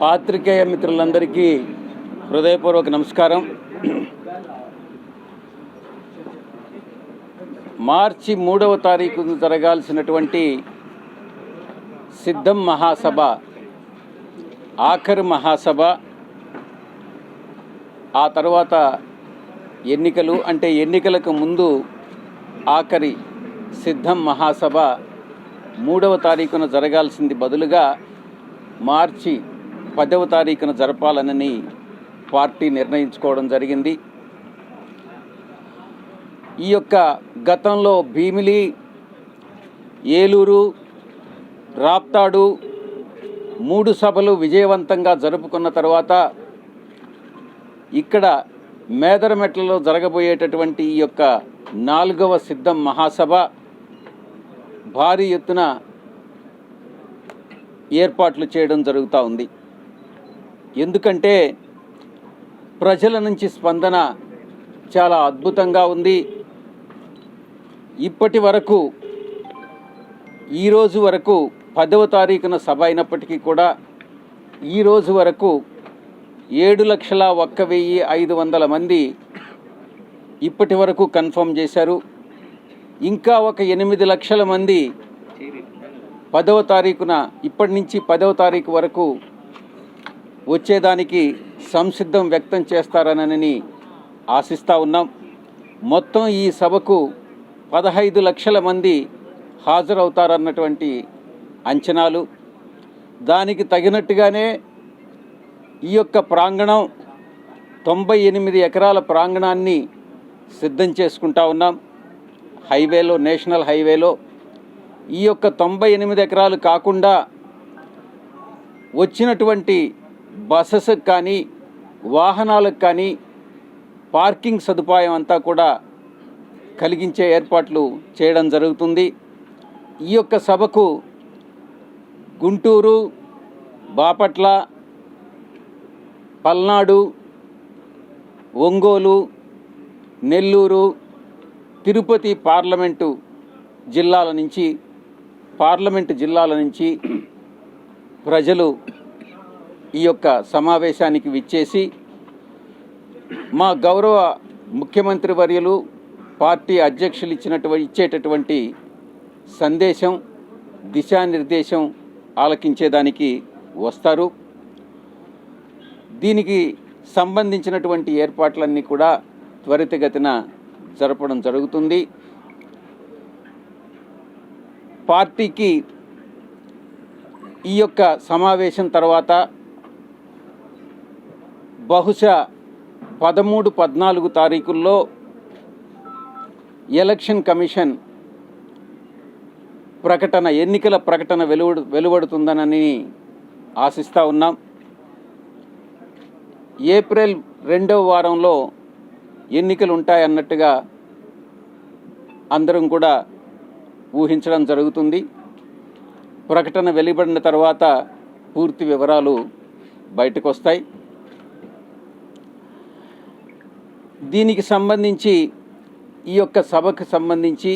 పాత్రికేయ మిత్రులందరికీ హృదయపూర్వక నమస్కారం. మార్చి 3వ తారీఖున జరగాల్సినటువంటి సిద్ధం మహాసభ ఆఖరి మహాసభ, ఆ తర్వాత ఎన్నికలు, అంటే ఎన్నికలకు ముందు ఆఖరి సిద్ధం మహాసభ 3వ తారీఖున జరగాల్సింది బదులుగా మార్చి 10వ తారీఖున జరపాలనని పార్టీ నిర్ణయించుకోవడం జరిగింది. ఈ యొక్క గతంలో భీమిలి, ఏలూరు, రాప్తాడు 3 సభలు విజయవంతంగా జరుపుకున్న తర్వాత ఇక్కడ మేదరమెట్లలో జరగబోయేటటువంటి ఈ యొక్క 4వ సిద్ధం మహాసభ భారీ ఎత్తున ఏర్పాట్లు చేయడం జరుగుతూ ఉంది. ఎందుకంటే ప్రజల నుంచి స్పందన చాలా అద్భుతంగా ఉంది. ఇప్పటి వరకు ఈరోజు వరకు 10వ తారీఖున సభ అయినప్పటికీ కూడా ఈరోజు వరకు 7,01,500 మంది ఇప్పటి వరకు కన్ఫర్మ్ చేశారు. ఇంకా ఒక 8 లక్షల మంది 10వ తారీఖున, ఇప్పటి నుంచి 10వ తారీఖు వరకు వచ్చేదానికి సంసిద్ధం వ్యక్తం చేస్తారనని ఆశిస్తూ ఉన్నాం. మొత్తం ఈ సభకు 15 లక్షల మంది హాజరవుతారన్నటువంటి అంచనాలు. దానికి తగినట్టుగానే ఈ యొక్క ప్రాంగణం 98 ఎకరాల ప్రాంగణాన్ని సిద్ధం చేసుకుంటా ఉన్నాం. హైవేలో, నేషనల్ హైవేలో ఈ యొక్క 98 ఎకరాలు కాకుండా వచ్చినటువంటి బసెస్కి కానీ వాహనాలకు కానీ పార్కింగ్ సదుపాయం అంతా కూడా కలిగించే ఏర్పాట్లు చేయడం జరుగుతుంది. ఈ యొక్క సభకు గుంటూరు, బాపట్ల, పల్నాడు, ఒంగోలు, నెల్లూరు, తిరుపతి పార్లమెంటు జిల్లాల నుంచి ప్రజలు ఈ యొక్క సమావేశానికి విచ్చేసి మా గౌరవ ముఖ్యమంత్రి వర్యులు, పార్టీ అధ్యక్షులు ఇచ్చేటటువంటి సందేశం, దిశానిర్దేశం ఆలకించేదానికి వస్తారు. దీనికి సంబంధించినటువంటి ఏర్పాట్లన్నీ కూడా త్వరితగతిన జరపడం జరుగుతుంది. పార్టీకి ఈ యొక్క సమావేశం తర్వాత బహుశా 13, 14 తారీఖుల్లో ఎలక్షన్ కమిషన్ ప్రకటన, ఎన్నికల ప్రకటన వెలువడుతుందనని ఆశిస్తూ ఉన్నాం. ఏప్రిల్ 2వ వారంలో ఎన్నికలు ఉంటాయన్నట్టుగా అందరం కూడా ఊహించడం జరుగుతుంది. ప్రకటన వెలువడిన తర్వాత పూర్తి వివరాలు బయటకు వస్తాయి. దీనికి సంబంధించి, ఈ యొక్క సభకు సంబంధించి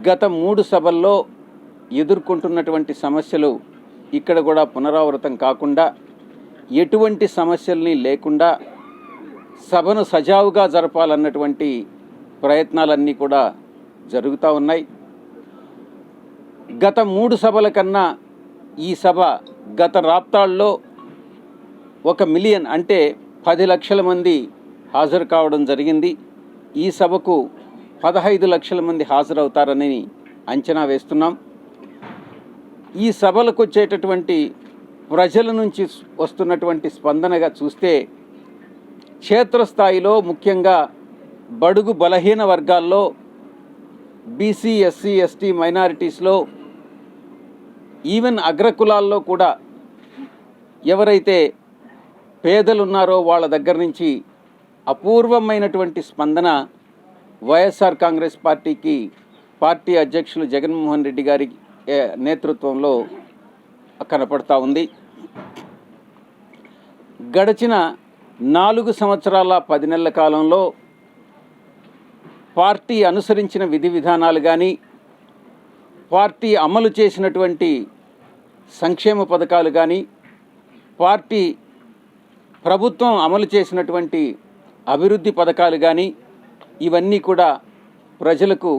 గత 3 సభల్లో ఎదుర్కొంటున్నటువంటి సమస్యలు ఇక్కడ కూడా పునరావృతం కాకుండా, ఎటువంటి సమస్యల్ని లేకుండా సభను సజావుగా జరపాలన్నటువంటి ప్రయత్నాలన్నీ కూడా జరుగుతూ ఉన్నాయి. గత 3 సభల కన్నా ఈ సభ, గత రాప్తాడులో 1 మిలియన్ అంటే 10 లక్షల మంది హాజరు కావడం జరిగింది. ఈ సభకు 15 లక్షల మంది హాజరవుతారని అంచనా వేస్తున్నాం. ఈ సభలకు వచ్చేటటువంటి ప్రజల నుంచి వస్తున్నటువంటి స్పందనగా చూస్తే క్షేత్రస్థాయిలో ముఖ్యంగా బడుగు బలహీన వర్గాల్లో, బీసీ, ఎస్సీ, ఎస్టీ, మైనారిటీస్లో, ఈవెన్ అగ్రకులాల్లో కూడా ఎవరైతే పేదలున్నారో వాళ్ళ దగ్గర నుంచి అపూర్వమైనటువంటి స్పందన వైఎస్ఆర్ కాంగ్రెస్ పార్టీకి, పార్టీ అధ్యక్షులు జగన్మోహన్ రెడ్డి గారి నేతృత్వంలో కనపడతా ఉంది. గడిచిన 4 సంవత్సరాల 10 నెలల కాలంలో పార్టీ అనుసరించిన విధి విధానాలు కానీ, పార్టీ అమలు చేసినటువంటి సంక్షేమ పథకాలు కానీ, పార్టీ ప్రభుత్వం అమలు చేసినటువంటి అభివృద్ధి పథకాలు కానీ ఇవన్నీ కూడా ప్రజలకు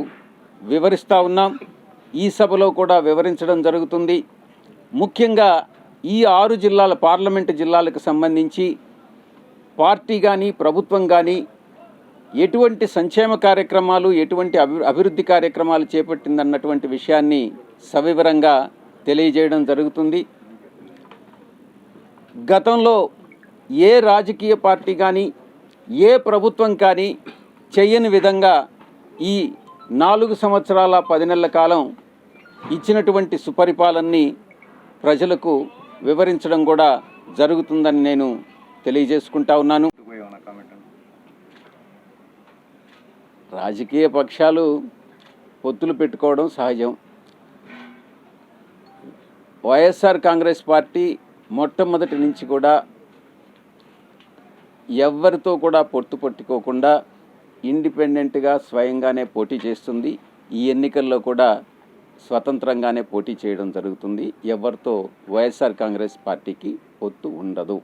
వివరిస్తూ ఉన్నాం. ఈ సభలో కూడా వివరించడం జరుగుతుంది. ముఖ్యంగా ఈ 6 జిల్లాల పార్లమెంటు జిల్లాలకు సంబంధించి పార్టీ కానీ, ప్రభుత్వం కానీ ఎటువంటి సంక్షేమ కార్యక్రమాలు, ఎటువంటి అభివృద్ధి కార్యక్రమాలు చేపట్టిందన్నటువంటి విషయాన్ని సవివరంగా తెలియజేయడం జరుగుతుంది. గతంలో ఏ రాజకీయ పార్టీ కానీ, ఏ ప్రభుత్వం కానీ చేయని విధంగా ఈ 4 సంవత్సరాల 10 నెలల కాలం ఇచ్చినటువంటి సుపరిపాలనని ప్రజలకు వివరించడం కూడా జరుగుతుందని నేను తెలియజేసుకుంటా ఉన్నాను. రాజకీయ పక్షాలు పొత్తులు పెట్టుకోవడం సహజం. వైఎస్ఆర్ కాంగ్రెస్ పార్టీ మొట్టమొదటి నుంచి కూడా ఎవరితో కూడా పొత్తు పెట్టుకోకుండా ఇండిపెండెంట్గా స్వయంగానే పోటీ చేస్తుంది. ఈ ఎన్నికల్లో కూడా స్వతంత్రంగానే పోటీ చేయడం జరుగుతుంది. ఎవరితో వైఎస్ఆర్ కాంగ్రెస్ పార్టీకి పొత్తు ఉండదు.